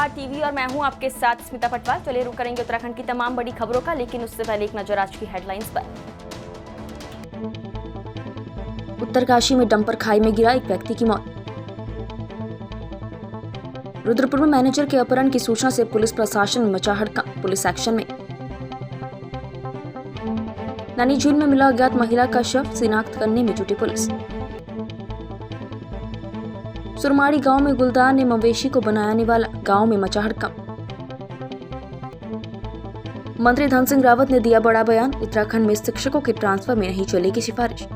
नमस्कार टीवी और मैं हूं आपके साथ स्मिता पटवार। चलिए रुक करेंगे उत्तराखंड की तमाम बड़ी खबरों का, लेकिन उससे पहले एक नजर आज की हेडलाइंस पर। उत्तरकाशी में डंपर खाई में गिरा, एक व्यक्ति की मौत। रुद्रपुर में मैनेजर के अपहरण की सूचना से पुलिस प्रशासन में मचा हड़कंप, पुलिस एक्शन में। नैनी झील में मिला अज्ञात महिला का शव, शिनाख्त करने में जुटी पुलिस। सुरमाड़ी गांव में गुलदार ने मवेशी को बनाया निवाला, गांव में मचा हड़कंप। मंत्री धन सिंह रावत ने दिया बड़ा बयान, उत्तराखंड में शिक्षकों के ट्रांसफर में नहीं चलेगी सिफारिश।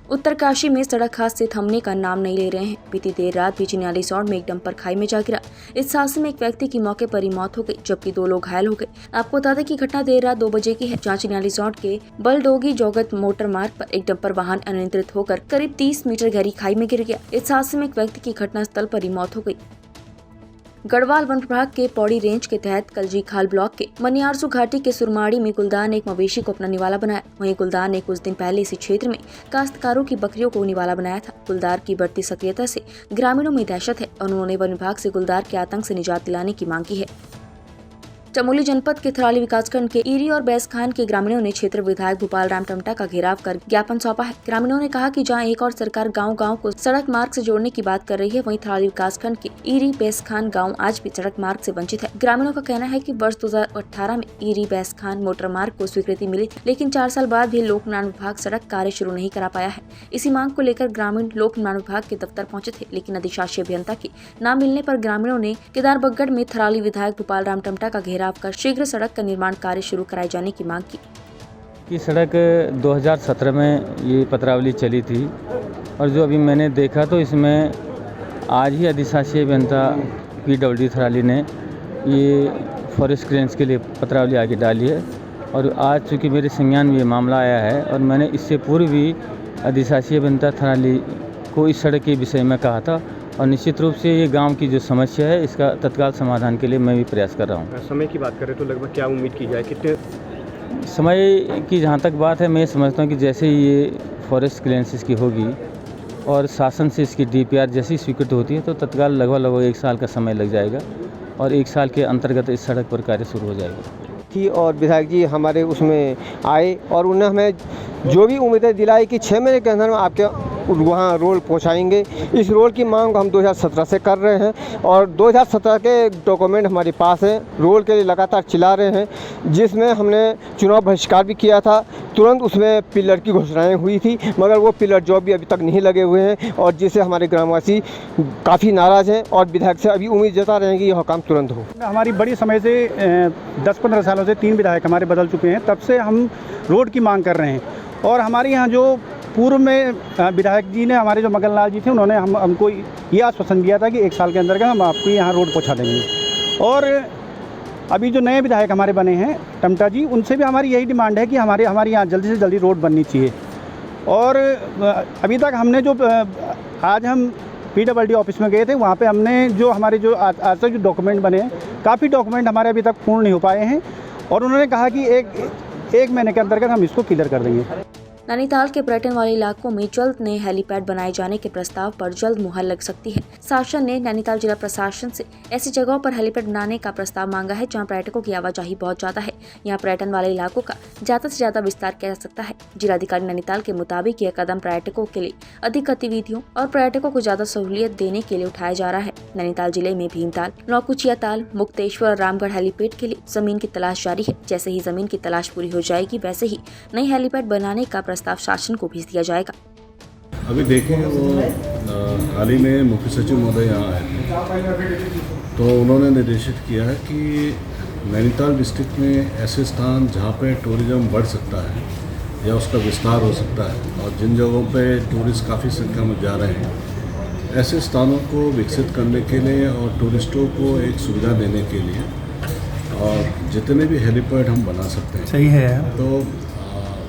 उत्तरकाशी में सड़क हादसे थमने का नाम नहीं ले रहे हैं। बीती देर रात भी चिन्याली सौड़ में एक डंपर खाई में जा गिरा। इस हादसे में एक व्यक्ति की मौके पर ही मौत हो गई, जबकि 2 लोग घायल हो गए। आपको बता दें कि घटना देर रात 2 बजे की है, जहां चिन्याली सौड़ के बलडोगी जोगत मोटर मार्ग पर एक डंपर वाहन अनियंत्रित होकर करीब 30 मीटर गहरी खाई में गिर गया। इस हादसे में एक व्यक्ति की घटनास्थल पर ही मौत हो गई। गढ़वाल वन विभाग के पौड़ी रेंज के तहत कलजी खाल ब्लॉक के मनियारसू घाटी के सुरमाड़ी में गुलदार ने एक मवेशी को अपना निवाला बनाया। वहीं गुलदार ने कुछ दिन पहले इसी क्षेत्र में काश्तकारों की बकरियों को निवाला बनाया था। गुलदार की बढ़ती सक्रियता से ग्रामीणों में दहशत है और उन्होंने वन विभाग से गुलदार के आतंक से निजात दिलाने की मांग की है। चमोली जनपद के थराली विकासखंड के ईरी और बैसखान के ग्रामीणों ने क्षेत्र विधायक भूपाल राम टमटा का घेराव कर ज्ञापन सौंपा है। ग्रामीणों ने कहा कि जहां एक और सरकार गांव-गांव को सड़क मार्ग से जोड़ने की बात कर रही है, वहीं थराली विकासखंड के ईरी बैसखान गांव आज भी सड़क मार्ग से वंचित है। ग्रामीणों का कहना है कि वर्ष 2018 में ईरी बैसखान मोटर मार्ग को स्वीकृति मिली थी, लेकिन 4 साल बाद भी लोक निर्माण विभाग सड़क कार्य शुरू नहीं करा पाया है। इसी मांग को लेकर ग्रामीण लोक निर्माण विभाग के दफ्तर पहुंचे थे, लेकिन अधिशासी अभियंता की न मिलने पर ग्रामीणों ने केदारबगढ़ में थराली विधायक भूपाल राम टमटा का घेराव कर शीघ्र सड़क का निर्माण कार्य शुरू कराए जाने की मांग की। कि सड़क 2017 में ये पत्रावली चली थी और जो अभी मैंने देखा तो इसमें आज ही अधिशासी अभियंता PWD थराली ने ये फॉरेस्ट क्लियरेंस के लिए पत्रावली आगे डाली है। और आज चूँकि मेरे संज्ञान में ये मामला आया है और मैंने इससे पूर्व भी अधिशासी अभियंता थराली को इस सड़क के विषय में कहा था और निश्चित रूप से ये गांव की जो समस्या है इसका तत्काल समाधान के लिए मैं भी प्रयास कर रहा हूँ। समय की बात करें तो लगभग क्या उम्मीद की जाए, कितने समय की जहाँ तक बात है, मैं समझता हूँ कि जैसे ही ये फॉरेस्ट क्लियरेंस की होगी और शासन से इसकी DPR जैसी स्वीकृत होती है तो तत्काल लगभग 1 साल का समय लग जाएगा और 1 साल के अंतर्गत इस सड़क पर कार्य शुरू हो जाएगा थी। और विधायक जी हमारे उसमें आए और उन्होंने हमें जो भी उम्मीदें दिलाई कि 6 महीने के अंदर में आपके वहाँ रोड पहुँचाएंगे। इस रोड की मांग हम 2017 से कर रहे हैं और 2017 के डॉक्यूमेंट हमारे पास है। रोड के लिए लगातार चिल्ला रहे हैं, जिसमें हमने चुनाव बहिष्कार भी किया था। तुरंत उसमें पिलर की घोषणाएं हुई थी, मगर वो पिलर जो भी अभी तक नहीं लगे हुए हैं और जिससे हमारे ग्रामवासी काफ़ी नाराज़ हैं और विधायक से अभी उम्मीद जता रहे हैं कि यह काम तुरंत हो। हमारी बड़ी समय से 10-15 सालों से 3 विधायक हमारे बदल चुके हैं, तब से हम रोड की मांग कर रहे हैं। और हमारे यहाँ जो पूर्व में विधायक जी ने, हमारे जो मगन लाल जी थे, उन्होंने हमको ये आश्वासन दिया था कि 1 साल के अंदर हम आपको यहाँ रोड पहुँचा देंगे। और अभी जो नए विधायक हमारे बने हैं टमटा जी, उनसे भी हमारी यही डिमांड है कि हमारे यहाँ जल्दी से जल्दी रोड बननी चाहिए। और अभी तक हमने जो आज हम PWD ऑफिस में गए थे, वहाँ पे हमने जो हमारे जो आज तक जो डॉक्यूमेंट बने हैं, काफ़ी डॉक्यूमेंट हमारे अभी तक पूर्ण नहीं हो पाए हैं और उन्होंने कहा कि एक महीने के अंतर्गत हम इसको क्लियर कर देंगे। नैनीताल के पर्यटन वाले इलाकों में जल्द नए हेलीपैड बनाए जाने के प्रस्ताव पर जल्द मुहर लग सकती है। शासन ने नैनीताल जिला प्रशासन से ऐसी जगहों पर हेलीपैड बनाने का प्रस्ताव मांगा है जहां पर्यटकों की आवाजाही बहुत ज्यादा है। यहां पर्यटन वाले इलाकों का ज्यादा से ज्यादा विस्तार किया जा सकता है। जिलाधिकारी नैनीताल के मुताबिक यह कदम पर्यटकों के लिए अधिक गतिविधियों और पर्यटकों को ज्यादा सहूलियत देने के लिए उठाया जा रहा है। नैनीताल जिले में भीमताल, नौकुचिया ताल, मुक्तेश्वर और रामगढ़ हेलीपैड के लिए जमीन की तलाश जारी है। जैसे ही जमीन की तलाश पूरी हो जाएगी, वैसे ही नई हेलीपैड बनाने का प्रस्ताव शासन को भेज दिया जाएगा। अभी देखें, वो हाल ही में मुख्य सचिव महोदय यहाँ आए थे, तो उन्होंने निर्देशित किया है कि नैनीताल डिस्ट्रिक्ट में ऐसे स्थान जहाँ पे टूरिज्म बढ़ सकता है या उसका विस्तार हो सकता है और जिन जगहों पे टूरिस्ट काफ़ी संख्या में जा रहे हैं, ऐसे स्थानों को विकसित करने के लिए और टूरिस्टों को एक सुविधा देने के लिए और जितने भी हेलीपैड हम बना सकते हैं, सही है, तो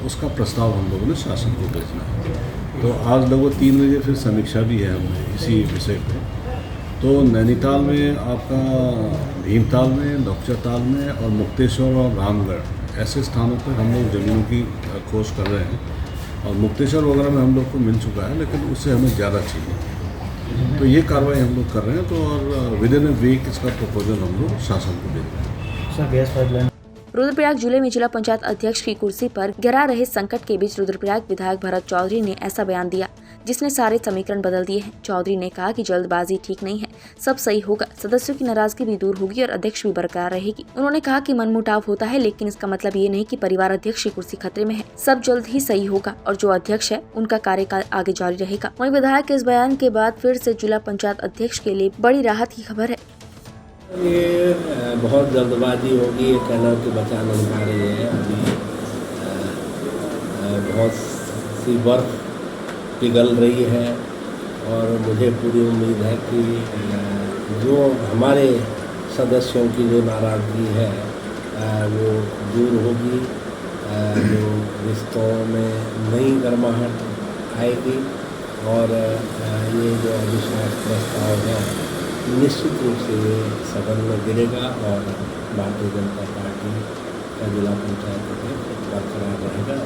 उसका प्रस्ताव हम लोगों ने शासन को भेजना है। तो आज लगभग 3 बजे फिर समीक्षा भी है हमें इसी विषय पे। तो नैनीताल में आपका भीमताल में, नौकुचिया ताल में और मुक्तेश्वर और रामगढ़ ऐसे स्थानों पर हम लोग ज़मीनों की खोज कर रहे हैं और मुक्तेश्वर वगैरह में हम लोग को मिल चुका है, लेकिन उससे हमें ज़्यादा चाहिए। तो ये कार्रवाई हम लोग कर रहे हैं। तो और विद इन अ वीक इसका प्रपोजल हम लोग शासन को भेज रहे हैं। रुद्रप्रयाग जिले में जिला पंचायत अध्यक्ष की कुर्सी पर गहरा रहे संकट के बीच रुद्रप्रयाग विधायक भरत चौधरी ने ऐसा बयान दिया जिसने सारे समीकरण बदल दिए हैं। चौधरी ने कहा कि जल्दबाजी ठीक नहीं है, सब सही होगा, सदस्यों की नाराजगी भी दूर होगी और अध्यक्ष भी बरकरार रहेगी। उन्होंने कहा कि मनमुटाव होता है, लेकिन इसका मतलब ये नहीं कि परिवार अध्यक्ष की कुर्सी खतरे में है। सब जल्द ही सही होगा और जो अध्यक्ष है उनका कार्यकाल आगे जारी रहेगा। वहीं विधायक के इस बयान के बाद फिर से जिला पंचायत अध्यक्ष के लिए बड़ी राहत की खबर है। ये बहुत जल्दबाजी होगी, ये कहना कि बचा नहीं पा रही है। अभी बहुत सी बर्फ पिघल रही है और मुझे पूरी उम्मीद है कि जो हमारे सदस्यों की जो नाराज़गी है वो दूर होगी, जो रिश्तों में नई गर्माहट आएगी और ये जो अविश्वास प्रस्ताव है निश्चित रूप से ये सदन में गिरेगा और भारतीय जनता पार्टी का जिला पंचायत बरकरार रहेगा।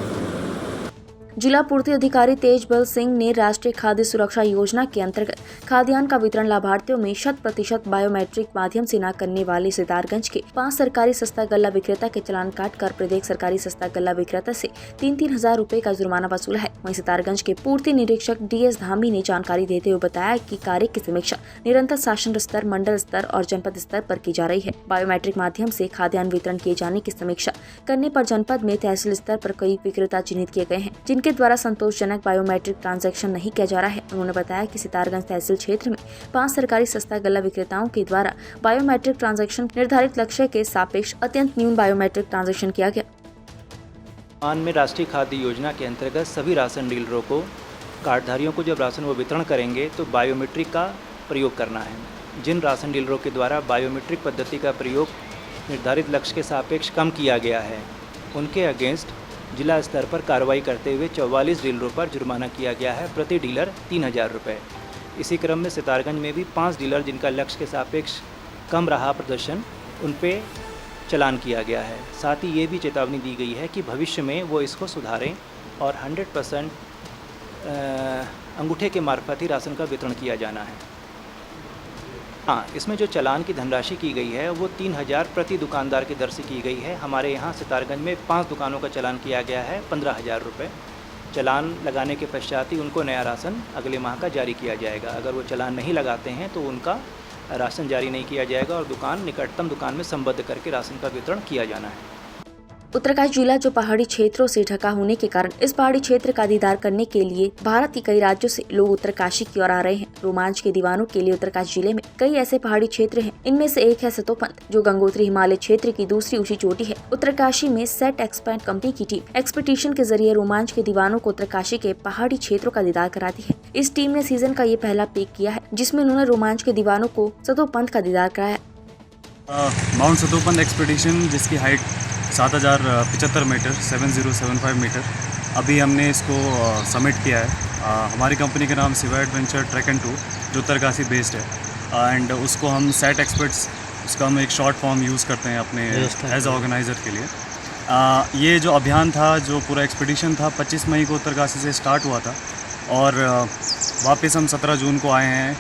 जिला पूर्ति अधिकारी तेजबल सिंह ने राष्ट्रीय खाद्य सुरक्षा योजना के अंतर्गत खाद्यान्न का वितरण लाभार्थियों में 100% बायोमेट्रिक माध्यम से न करने वाले सितारगंज के 5 सरकारी सस्ता गल्ला विक्रेता के चालान काटकर प्रत्येक सरकारी सस्ता गल्ला विक्रेता से 3-3 हजार रुपए का जुर्माना वसूला है। वहीं सितारगंज के पूर्ति निरीक्षक DS धामी ने जानकारी देते हुए बताया कि कार्य की समीक्षा निरंतर शासन स्तर, मंडल स्तर और जनपद स्तर पर की जा रही है। बायोमेट्रिक माध्यम से खाद्यान्न वितरण किए जाने की समीक्षा करने पर जनपद में तहसील स्तर पर कई विक्रेता चिन्हित किए गए हैं जिनके द्वारा संतोषजनक बायोमेट्रिक ट्रांजैक्शन नहीं किया जा रहा है। उन्होंने बताया कि सितारगंज तहसील क्षेत्र में 5 सरकारी सस्ता गल्ला विक्रेताओं के द्वारा बायोमेट्रिक ट्रांजैक्शन निर्धारित लक्ष्य के सापेक्ष अत्यंत न्यून बायोमेट्रिक ट्रांजैक्शन किया गया। वर्तमान में राष्ट्रीय खाद्य योजना के अंतर्गत सभी राशन डीलरों को, कार्डधारियों को जब राशन वो वितरण करेंगे तो बायोमेट्रिक का प्रयोग करना है। जिन राशन डीलरों के द्वारा बायोमेट्रिक पद्धति का प्रयोग निर्धारित लक्ष्य के सापेक्ष कम किया गया है, उनके अगेंस्ट जिला स्तर पर कार्रवाई करते हुए 44 डीलरों पर जुर्माना किया गया है, प्रति डीलर 3,000 रुपये। इसी क्रम में सितारगंज में भी 5 डीलर जिनका लक्ष्य के सापेक्ष कम रहा प्रदर्शन, उन पे चालान किया गया है। साथ ही ये भी चेतावनी दी गई है कि भविष्य में वो इसको सुधारें और 100% अंगूठे के मार्फत ही राशन का वितरण किया जाना है। हाँ, इसमें जो चालान की धनराशि की गई है वो 3,000 प्रति दुकानदार की दर से की गई है। हमारे यहाँ सितारगंज में 5 दुकानों का चालान किया गया है 15,000 रुपये। चालान लगाने के पश्चात ही उनको नया राशन अगले माह का जारी किया जाएगा। अगर वो चालान नहीं लगाते हैं तो उनका राशन जारी नहीं किया जाएगा और दुकान निकटतम दुकान में संबद्ध करके राशन का वितरण किया जाना है। उत्तरकाशी जिला जो पहाड़ी क्षेत्रों से ढका होने के कारण इस पहाड़ी क्षेत्र का दीदार करने के लिए भारत के कई राज्यों से लोग उत्तरकाशी की ओर आ रहे हैं। रोमांच के दीवानों के लिए उत्तरकाशी जिले में कई ऐसे पहाड़ी क्षेत्र हैं। इनमें से एक है सतोपंथ, जो गंगोत्री हिमालय क्षेत्र की दूसरी ऊंची चोटी है। उत्तरकाशी में सेट एक्सपैंड कंपनी की टीम एक्सपीडिशन के जरिए रोमांच के दीवानों को उत्तरकाशी के पहाड़ी क्षेत्रों का दीदार कराती है। इस टीम ने सीजन का ये पहला पीक किया है, जिसमें उन्होंने रोमांच के दीवानों को सतोपंथ का दीदार कराया। माउंट सतोपंथ एक्सपीडिशन, जिसकी हाइट 7,075 मीटर 7075 मीटर, अभी हमने इसको सबमिट किया है। हमारी कंपनी का नाम सिवा एडवेंचर ट्रैक एंड टूर, जो उत्तरकाशी बेस्ड है, एंड उसको हम सेट एक्सपर्ट्स, उसका हम एक शॉर्ट फॉर्म यूज़ करते हैं अपने एज ऑर्गेनाइज़र के लिए। ये जो अभियान था, जो पूरा एक्सपीडिशन था, 25 मई को उत्तरकाशी से स्टार्ट हुआ था और वापस हम 17 जून को आए हैं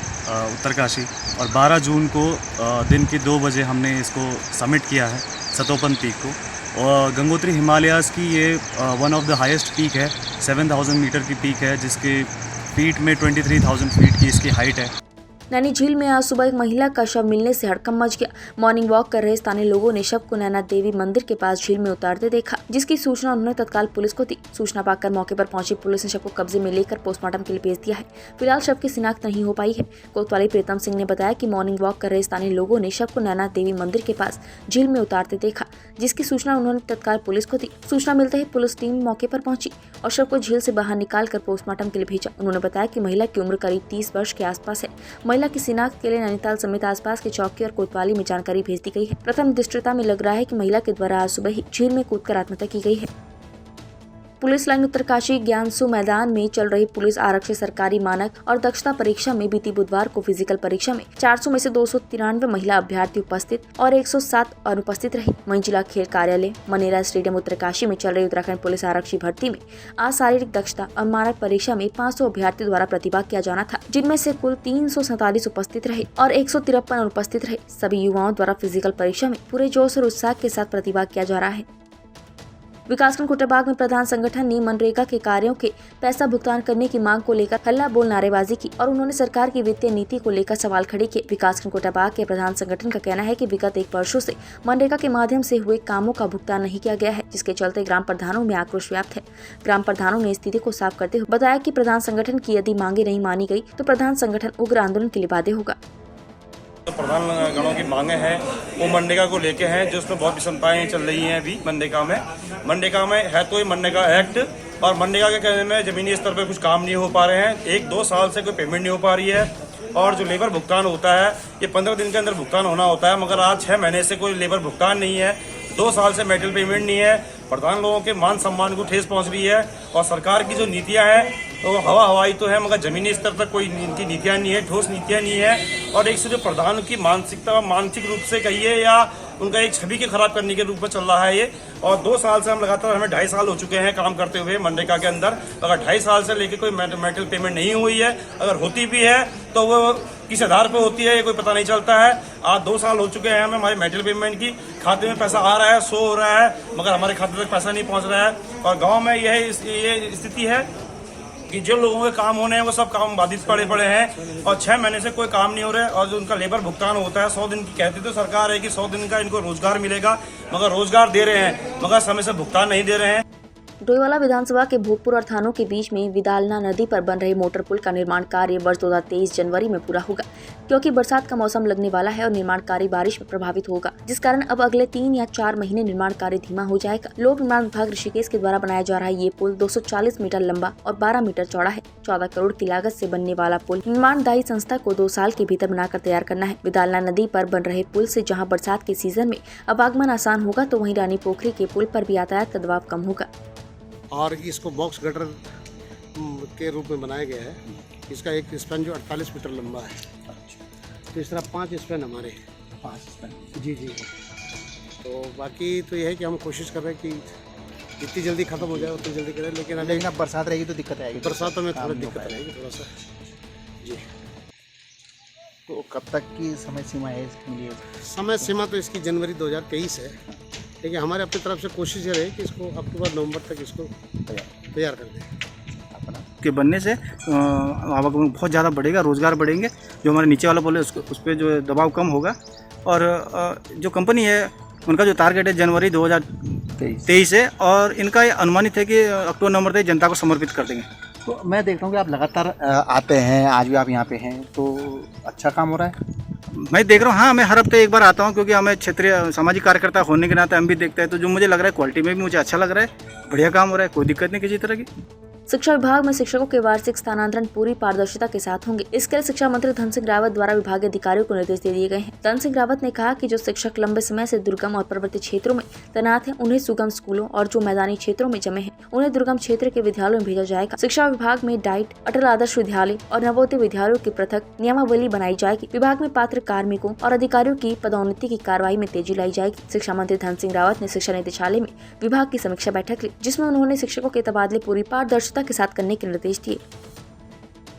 उत्तरकाशी, और 12 जून को दिन के 2 बजे हमने इसको सबमिट किया है सतोपंथ पीक को। और गंगोत्री हिमालयाज़ की ये one of the highest peak है, 7,000 मीटर की पीक है, जिसके फीट में 23,000 फीट की इसकी हाइट है। नैनी झील में आज सुबह एक महिला का शव मिलने से हड़कंप मच गया। मॉर्निंग वॉक कर रहे स्थानीय लोगों ने शव को नैना देवी मंदिर के पास झील में उतारते देखा, जिसकी सूचना उन्होंने तत्काल पुलिस को दी। सूचना पाकर मौके पर पहुंची पुलिस ने शव को कब्जे में लेकर पोस्टमार्टम के लिए भेज दिया है। फिलहाल शव की शिनाख्त नहीं हो पाई है। कोतवाली प्रीतम सिंह ने बताया कि मॉर्निंग वॉक कर रहे स्थानीय लोगों ने शव को नैना देवी मंदिर के पास झील में उतारते देखा, जिसकी सूचना उन्होंने तत्काल पुलिस को दी। सूचना मिलते ही पुलिस टीम मौके पर पहुंची और शव को झील से बाहर निकालकर पोस्टमार्टम के लिए भेजा। उन्होंने बताया कि महिला की उम्र करीब 30 वर्ष के आसपास है। महिला की शिनाख्त के लिए नैनीताल समेत आसपास के चौकी और कोतवाली में जानकारी भेज दी गई है। प्रथम दृष्टता में लग रहा है कि महिला के द्वारा आज सुबह ही झील में कूदकर आत्महत्या की गई है। पुलिस लाइन उत्तरकाशी ज्ञानसू मैदान में चल रही पुलिस आरक्षी सरकारी मानक और दक्षता परीक्षा में बीती बुधवार को फिजिकल परीक्षा में 400 में से 293 महिला अभ्यर्थी उपस्थित और 107 अनुपस्थित रही। वहीं जिला खेल कार्यालय मनेरा स्टेडियम उत्तरकाशी में चल रही उत्तराखंड पुलिस आरक्षी भर्ती में आज शारीरिक दक्षता और मानक परीक्षा में 500 अभ्यर्थियों द्वारा प्रतिभाग किया जाना था, जिनमें से कुल 347 उपस्थित रहे और 153 अनुपस्थित रहे। सभी युवाओं द्वारा फिजिकल परीक्षा में पूरे जोश और उत्साह के साथ प्रतिभाग किया जा रहा है। विकासखंड कोटरबाग में प्रधान संगठन ने मनरेगा के कार्यों के पैसा भुगतान करने की मांग को लेकर हल्ला बोल नारेबाजी की और उन्होंने सरकार की वित्तीय नीति को लेकर सवाल खड़े किए। विकासखंड कोटरबाग के प्रधान संगठन का कहना है कि विगत 1 वर्षों से मनरेगा के माध्यम से हुए कामों का भुगतान नहीं किया गया है, जिसके चलते ग्राम प्रधानों में आक्रोश व्याप्त है। ग्राम प्रधानों ने स्थिति को साफ करते हुए बताया कि प्रधान संगठन की यदि मांगे नहीं मानी गई तो प्रधान संगठन उग्र आंदोलन के लिए बाध्य होगा। तो प्रधान गणों की मांगे हैं वो मनरेगा को लेके हैं, जो उसमें बहुत विषमताएं चल रही हैं अभी मनरेगा में है तो ये मनरेगा एक्ट और मनरेगा के कहने में जमीनी स्तर पर कुछ काम नहीं हो पा रहे हैं। 1-2 साल से कोई पेमेंट नहीं हो पा रही है और जो लेबर भुगतान होता है ये 15 दिन के अंदर भुगतान होना होता है, मगर आज 6 महीने से कोई लेबर भुगतान नहीं है। 2 साल से मेटल पेमेंट नहीं है। प्रधान लोगों के मान सम्मान को ठेस पहुंच रही है और सरकार की जो नीतियां हैं तो हवाई तो है, मगर जमीनी स्तर तक कोई इनकी नीतियां नहीं है, ठोस नीतियां नहीं है। और एक से जो प्रधान की मानसिकता मानसिक रूप से कहिए या उनका एक छवि के खराब करने के रूप में चल रहा है ये। और 2 साल से हम लगातार, हमें 2.5 साल हो चुके हैं काम करते हुए मनरेगा के अंदर, अगर 2.5 साल से लेके कोई मेटल पेमेंट नहीं हुई है, अगर होती भी है तो वो किस आधार पे होती है ये कोई पता नहीं चलता है। आज 2 साल हो चुके हैं हमें हमारे मेटल पेमेंट की, खाते में पैसा आ रहा है, शो हो रहा है, मगर हमारे खाते तक पैसा नहीं पहुंच रहा है। और गाँव में ये स्थिति है कि जो लोगों के काम होने हैं वो सब काम बाधित पड़े हैं और 6 महीने से कोई काम नहीं हो रहा है। और जो उनका लेबर भुगतान होता है 100 दिन की, कहती तो सरकार है कि 100 दिन का इनको रोजगार मिलेगा, मगर रोजगार दे रहे हैं मगर समय से भुगतान नहीं दे रहे हैं। डोईवाला विधानसभा के भूतपुर और थानों के बीच में विदालना नदी पर बन रहे मोटर पुल का निर्माण कार्य वर्ष 2023 जनवरी में पूरा होगा, क्योंकि बरसात का मौसम लगने वाला है और निर्माण कार्य बारिश में प्रभावित होगा, जिस कारण अब अगले 3 या 4 महीने निर्माण कार्य धीमा हो जाएगा। लोक निर्माण विभाग ऋषिकेश के द्वारा बनाया जा रहा ये पुल 240 मीटर लंबा और 12 मीटर चौड़ा है। 14 करोड़ की लागत से बनने वाला पुल निर्माणदायी संस्था को 2 साल के भीतर बनाकर तैयार करना है। विदालना नदी पर बन रहे पुल से जहाँ बरसात के सीजन में आवागमन आसान होगा, तो वहीं रानी पोखरी के पुल पर भी यातायात का दबाव कम होगा। और इसको बॉक्स गटर के रूप में बनाया गया है। इसका एक स्पैन जो 48 मीटर लंबा है, तो इस तरह 5 स्पैन हमारे हैं। 5 स्पैन जी। तो बाकी तो यह है कि हम कोशिश कर रहे हैं कि जितनी जल्दी ख़त्म हो जाए उतनी जल्दी करें, लेकिन अब बरसात रहेगी तो दिक्कत आएगी। बरसातों में थोड़ी दिक्कत आएगी थोड़ा सा जी। तो कब तक की समय सीमा है इसके लिए? समय सीमा तो इसकी जनवरी 2023 है, लेकिन हमारे अपनी तरफ से कोशिश ये रही कि इसको अक्टूबर-नवंबर तक इसको तैयार कर दें। के बनने से आवागमन बहुत ज़्यादा बढ़ेगा, रोज़गार बढ़ेंगे, जो हमारे नीचे वाला बोले उस पर जो दबाव कम होगा। और जो कंपनी है उनका जो टारगेट है जनवरी 2023 है और इनका ये अनुमानित है कि अक्टूबर-नवंबर तक जनता को समर्पित कर देंगे। तो मैं देख रहा हूँ कि आप लगातार आते हैं, आज भी आप यहाँ पे हैं, तो अच्छा काम हो रहा है। मैं देख रहा हूँ, हाँ, मैं हर हफ्ते एक बार आता हूँ, क्योंकि हमें क्षेत्रीय सामाजिक कार्यकर्ता होने के नाते हम भी देखते हैं। तो जो मुझे लग रहा है क्वालिटी में भी मुझे अच्छा लग रहा है, बढ़िया काम हो रहा है, कोई दिक्कत नहीं किसी तरह की। शिक्षा विभाग में शिक्षकों के वार्षिक स्थानांतरण पूरी पारदर्शिता के साथ होंगे। इसके लिए शिक्षा मंत्री धन सिंह रावत द्वारा विभागीय अधिकारियों को निर्देश दे दिए गए हैं। धन सिंह रावत ने कहा कि जो शिक्षक लंबे समय से दुर्गम और पर्वतीय क्षेत्रों में तैनात हैं, उन्हें सुगम स्कूलों और जो मैदानी क्षेत्रों में जमे हैं, उन्हें दुर्गम क्षेत्र के विद्यालयों में भेजा जाएगा। शिक्षा विभाग में डाइट, अटल आदर्श विद्यालय और नवोदय विद्यालयों की पृथक नियमावली बनाई जाएगी। विभाग में पात्र कार्मिकों और अधिकारियों की पदोन्नति की कार्रवाई में तेजी लाई जाएगी। शिक्षा मंत्री धन सिंह रावत ने शिक्षा निदेशालय में विभाग की समीक्षा बैठक ली, जिसमें उन्होंने शिक्षकों के तबादले पूरी पारदर्शिता के साथ करने के निर्देश दिए।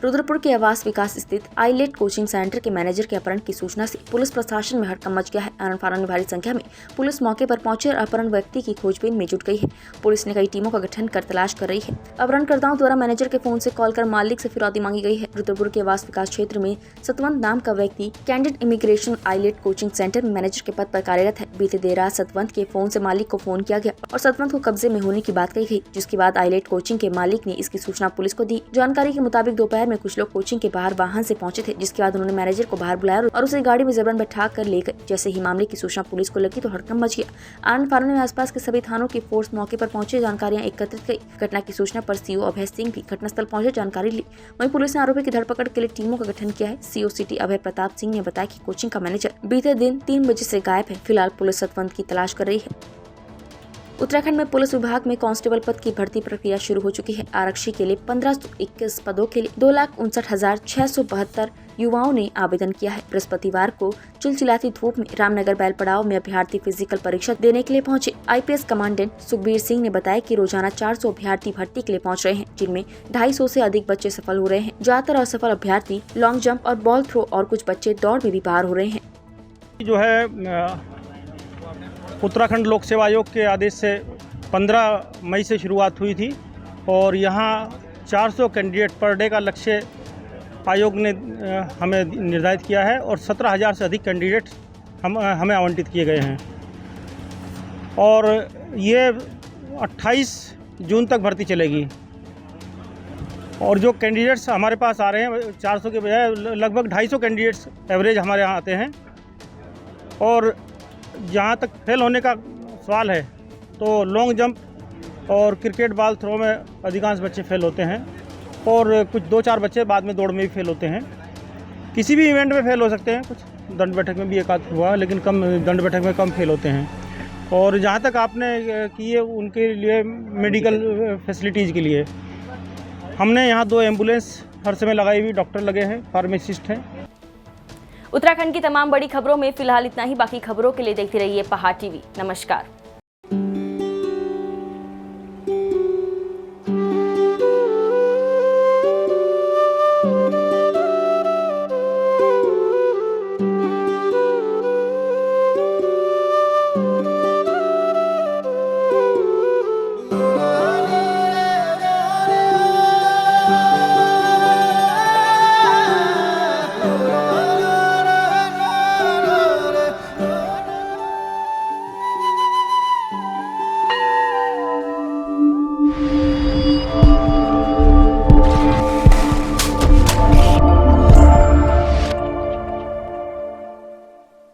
रुद्रपुर के आवास विकास स्थित आईलेट कोचिंग सेंटर के मैनेजर के अपहरण की सूचना से पुलिस प्रशासन में हड़कंप मच गया है। आनन फानन में भारी संख्या में पुलिस मौके पर पहुंचे और अपहरण व्यक्ति की खोजबीन में जुट गई है। पुलिस ने कई टीमों का गठन कर तलाश कर रही है। अपहरणकर्ताओं द्वारा मैनेजर के फोन से कॉल कर मालिक से फिरौती मांगी गई है। रुद्रपुर के आवास विकास क्षेत्र में सतवंत नाम का व्यक्ति candidate immigration eyelet coaching centre में मैनेजर के पद पर कार्यरत है। बीते देर रात सतवंत के फोन से मालिक को फोन किया गया और सतवंत को कब्जे में होने की बात कही गई, जिसके बाद आईलेट कोचिंग के मालिक ने इसकी सूचना पुलिस को दी। जानकारी के मुताबिक दोपहर में कुछ लोग कोचिंग के बाहर वाहन से पहुंचे थे, जिसके बाद उन्होंने मैनेजर को बाहर बुलाया और उसे गाड़ी में जबरन बैठा कर ले गए। जैसे ही मामले की सूचना पुलिस को लगी तो हड़कंप मच गया। आनन फानन में आसपास के सभी थानों की फोर्स मौके पर पहुंचे, जानकारियां एकत्रित की। घटना की सूचना पर सीओ अभय सिंह भी घटनास्थल पहुंचे, जानकारी ली। वहीं पुलिस ने आरोपी की धरपकड़ के लिए टीमों का गठन किया है। सीओ सिटी अभय प्रताप सिंह ने बताया कि कोचिंग का मैनेजर बीते दिन 3 बजे से गायब है। फिलहाल पुलिस सतवंत की तलाश कर रही है। उत्तराखंड में पुलिस विभाग में कांस्टेबल पद की भर्ती प्रक्रिया शुरू हो चुकी है। आरक्षी के लिए 1521 पदों के लिए 2,59,672 युवाओं ने आवेदन किया है। बृहस्पतिवार को चिलचिलाती धूप में रामनगर बैल पड़ाव में अभ्यर्थी फिजिकल परीक्षा देने के लिए पहुंचे। आईपीएस कमांडेंट सुखबीर सिंह ने बताया कि रोजाना 400 अभ्यर्थी भर्ती के लिए पहुंच रहे हैं, जिनमें 250 से अधिक बच्चे सफल हो रहे हैं। ज्यादातर असफल अभ्यर्थी लॉन्ग जंप और बॉल थ्रो और कुछ बच्चे दौड़ में भी बाहर हो रहे हैं। जो है उत्तराखंड लोक सेवा आयोग के आदेश से 15 मई से शुरुआत हुई थी और यहाँ 400 कैंडिडेट पर डे का लक्ष्य आयोग ने हमें निर्धारित किया है और 17,000 से अधिक कैंडिडेट हमें आवंटित किए गए हैं और ये 28 जून तक भर्ती चलेगी। और जो कैंडिडेट्स हमारे पास आ रहे हैं 400 के बजाय लगभग 250 कैंडिडेट्स एवरेज हमारे यहाँ आते हैं। और जहाँ तक फेल होने का सवाल है तो लॉन्ग जंप और क्रिकेट बॉल थ्रो में अधिकांश बच्चे फेल होते हैं और कुछ 2-4 बच्चे बाद में दौड़ में भी फेल होते हैं। किसी भी इवेंट में फेल हो सकते हैं, कुछ दंड बैठक में भी एक आध हुआ, लेकिन कम दंड बैठक में कम फेल होते हैं। और जहाँ तक आपने किए उनके लिए मेडिकल फैसिलिटीज़ के लिए हमने यहाँ 2 एम्बुलेंस हर समय लगाई हुई, डॉक्टर लगे हैं, फार्मासिस्ट हैं। उत्तराखंड की तमाम बड़ी खबरों में फिलहाल इतना ही। बाकी खबरों के लिए देखते रहिए पहाड़ टीवी। नमस्कार।